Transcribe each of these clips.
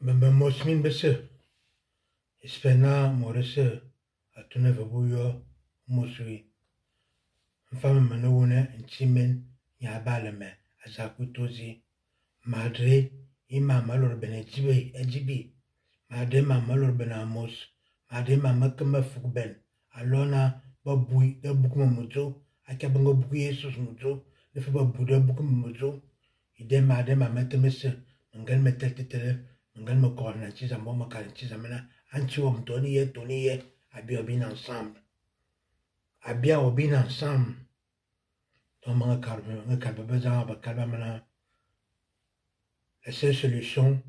Mbembe mosmin bese. Ispena morese atune vabuyo mosui. Mfame menewune nchimen nyabaleme azakutozi. Madre ima malor bene ejibi. Madre ma malor bene amos. Madre ma makama fukben. Alona babui da bukuma muzo. Akabango buku Yesus muzo. Nefe babu da bukuma muzo. Ide madre ma metemese. Ngan meteltetele. Ngan me corne chiza mo makal chiza mena. Anchi wam toni ye. Abia obin ensemble. Abia obin ensemble. Donc mga karbe bezan ba kalba mena. La seule solution,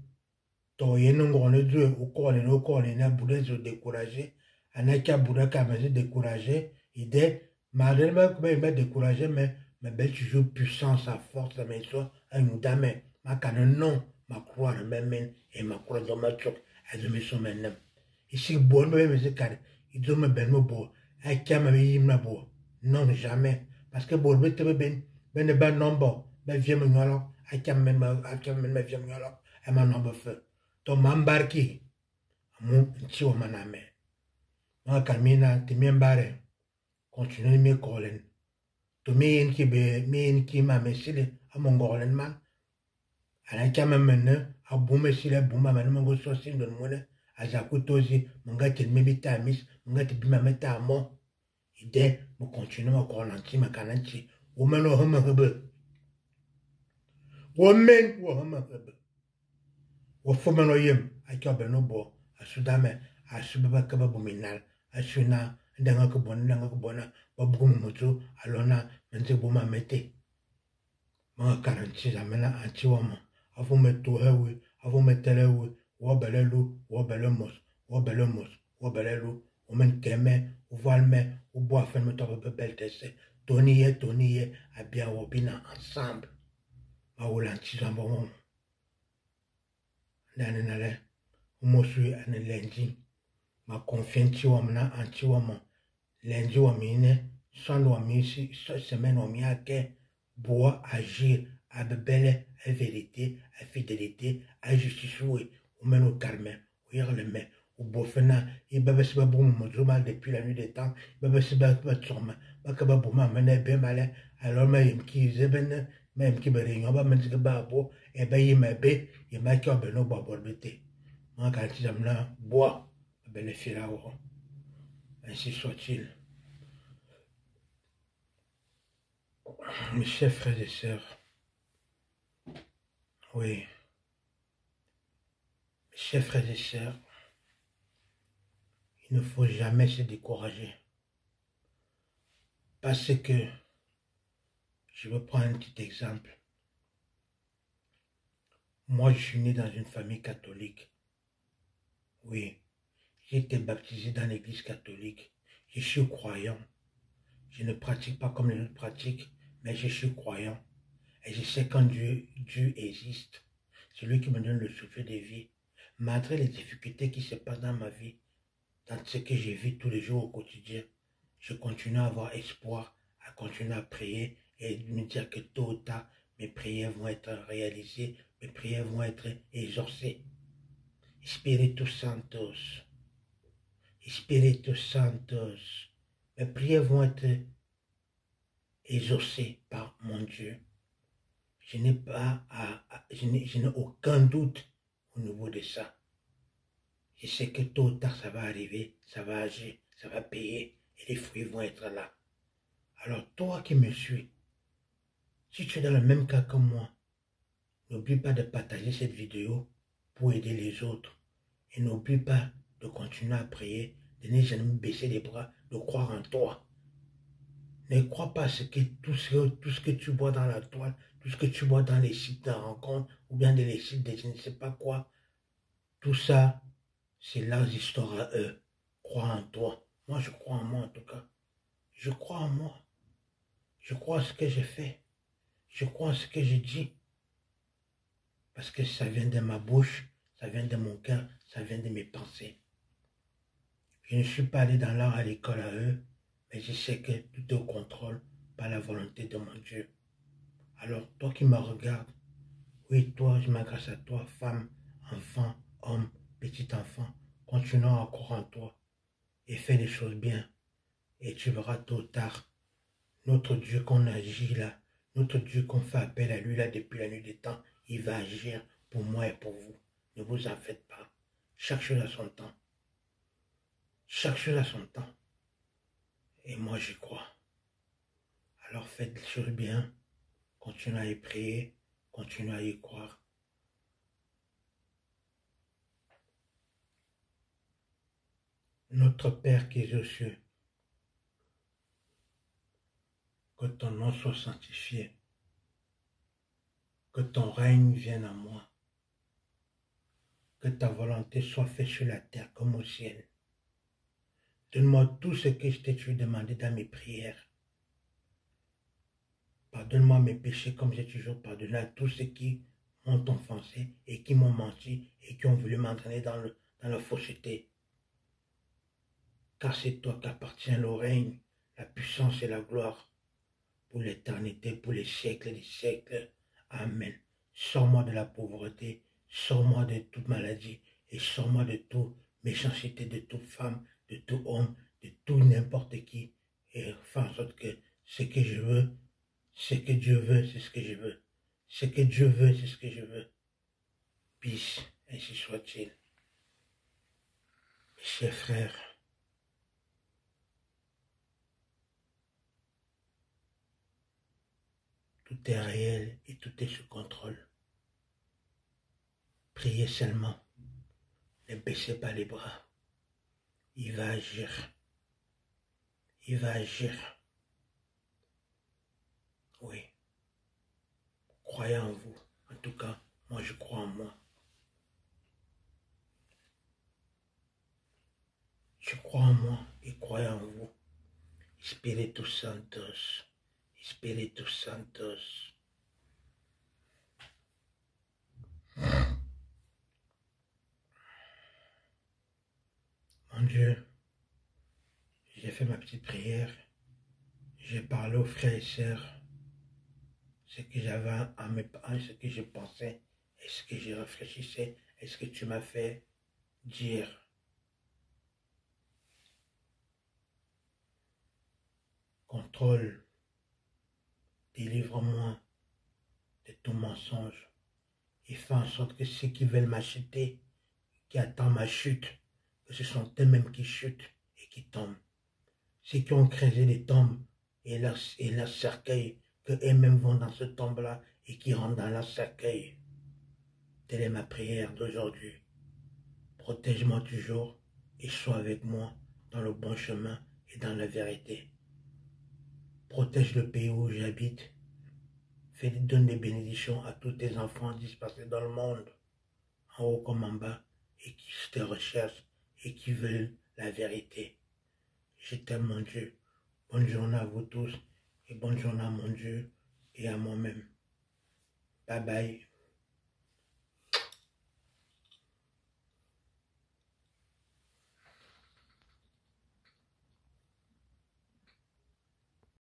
to yeno ngone due au corne na bude zo décourager, anaka bude ka me décourager, idée malgré me décourager mais belle toujours puissance à force la maison à nous dame ma canon non ma croix même et ma croix dans ma choc à de mes sommets nem. Ici bon me me car il doit me ben me beau à kama yim na beau non jamais parce que bon me te ben nombre ben viens me ngalo à kama me viens ngalo à ma nombre feu to mambarki amu nchi wa maname ma kamina timiembare continue mi kolen to mi en ki ma mesile amongolen man ana kama menne abu mesile bu ma man mongo sosi don mone azakutozi monga telme bitamis monga tibima meta mo ide mo continue ma kolanti ma kananti womeno hama hebe women wo hama hebe wo fomeno yem akabe no bo asudame asubaba kaba buminal asuna ndanga ko bona babugo mutu alona mente buma mete ma karanti zamena antiwamo avu meto hewe avu metelewe wo belemos wo belelu o men keme o valme o boa ferme to bebel tese toniye abia wo bina ensemble ma wolanti zambo nanale mosui ane lendi ma confiance wa mna anti wa mo lendi wa mine sando wa misi semaine wa miake bois agir à belle à vérité à fidélité à justice ou même au carmen ou hier le mai au bofena il baba se babou mo mal depuis la nuit des temps baba se baba tsoma bakaba boma mena be male alors même qui zeben même qui beringa ba men ba bo e ba yima be e ma ki obeno ba borbete moi quand j'aime là bois belle firao ainsi soit-il. Mes chers frères et sœurs, oui, mes chers frères et sœurs, il ne faut jamais se décourager. Parce que, je vais prendre un petit exemple. Moi, je suis né dans une famille catholique. Oui, j'ai été baptisé dans l'église catholique. Je suis croyant. Je ne pratique pas comme les autres pratiquent, mais je suis croyant. Et je sais quand Dieu existe. C'est lui qui me donne le souffle de vie. Malgré les difficultés qui se passent dans ma vie, dans ce que je vis tous les jours au quotidien, je continue à avoir espoir, à continuer à prier et me dire que tôt ou tard, mes prières vont être réalisées, mes prières vont être exaucées. Espíritu Santos, mes prières vont être exaucées par mon Dieu. Je n'ai aucun doute au niveau de ça. Je sais que tôt ou tard ça va arriver, ça va agir, ça va payer et les fruits vont être là. Alors toi qui me suis, si tu es dans le même cas que moi, n'oublie pas de partager cette vidéo pour aider les autres. Et n'oublie pas de continuer à prier, de ne jamais baisser les bras, de croire en toi. Ne crois pas tout ce que tu vois dans la toile, tout ce que tu vois dans les sites de rencontres, ou bien dans les sites de je ne sais pas quoi. Tout ça, c'est leurs histoires à eux. Crois en toi. Moi, je crois en moi en tout cas. Je crois en moi. Je crois en ce que j'ai fait. Je crois en ce que j'ai dit. Parce que ça vient de ma bouche, ça vient de mon cœur, ça vient de mes pensées. Je ne suis pas allé dans l'art à l'école à eux, mais je sais que tout est au contrôle par la volonté de mon Dieu. Alors, toi qui me regardes, oui, toi, je m'adresse à toi, femme, enfant, homme, petit enfant, continuons à croire en toi et fais les choses bien. Et tu verras tôt ou tard, notre Dieu qu'on agit là, notre Dieu qu'on fait appel à lui là depuis la nuit des temps, il va agir pour moi et pour vous. Ne vous en faites pas. Chaque chose a son temps. Chaque chose a son temps. Et moi j'y crois. Alors faites les choses bien, continuez à y prier, continuez à y croire. Notre Père qui es aux cieux, que ton nom soit sanctifié, que ton règne vienne à moi, que ta volonté soit faite sur la terre comme au ciel. Donne-moi tout ce que je t'ai toujours demandé dans mes prières. Pardonne-moi mes péchés comme j'ai toujours pardonné à tous ceux qui m'ont offensé et qui m'ont menti et qui ont voulu m'entraîner dans la fausseté. Car c'est toi qu'appartient le règne, la puissance et la gloire pour l'éternité, pour les siècles des siècles. Amen. Sors-moi de la pauvreté, sors-moi de toute maladie et sors-moi de toute méchanceté, de toute femme, de tout homme, de tout n'importe qui. Et fais en sorte que ce que je veux, ce que Dieu veut, c'est ce que je veux. Ce que Dieu veut, c'est ce que je veux. Peace, ainsi soit-il. Mes chers frères, tout est réel et tout est sous contrôle. Priez seulement. Ne baissez pas les bras. Il va agir. Il va agir. Oui. Croyez en vous. En tout cas, moi je crois en moi. Je crois en moi et croyez en vous. Espíritu Santos. Espíritu Santos. Mon Dieu, j'ai fait ma petite prière. J'ai parlé aux frères et sœurs. Ce que j'avais à mes parents, ce que je pensais, et ce que je réfléchissais, et ce que tu m'as fait dire. Contrôle, délivre-moi de tout mensonge et fais en sorte que ceux qui veulent m'acheter, qui attendent ma chute, que ce sont eux-mêmes qui chutent et qui tombent. Ceux qui ont creusé des tombes et leur cercueil, que eux-mêmes vont dans ce tombe-là et qui rentrent dans leur cercueil. Telle est ma prière d'aujourd'hui. Protège-moi toujours et sois avec moi dans le bon chemin et dans la vérité. Protège le pays où j'habite. Donne des bénédictions à tous tes enfants dispersés dans le monde, en haut comme en bas, et qui te recherchent et qui veulent la vérité. Je t'aime mon Dieu. Bonne journée à vous tous et bonne journée à mon Dieu et à moi-même. Bye bye.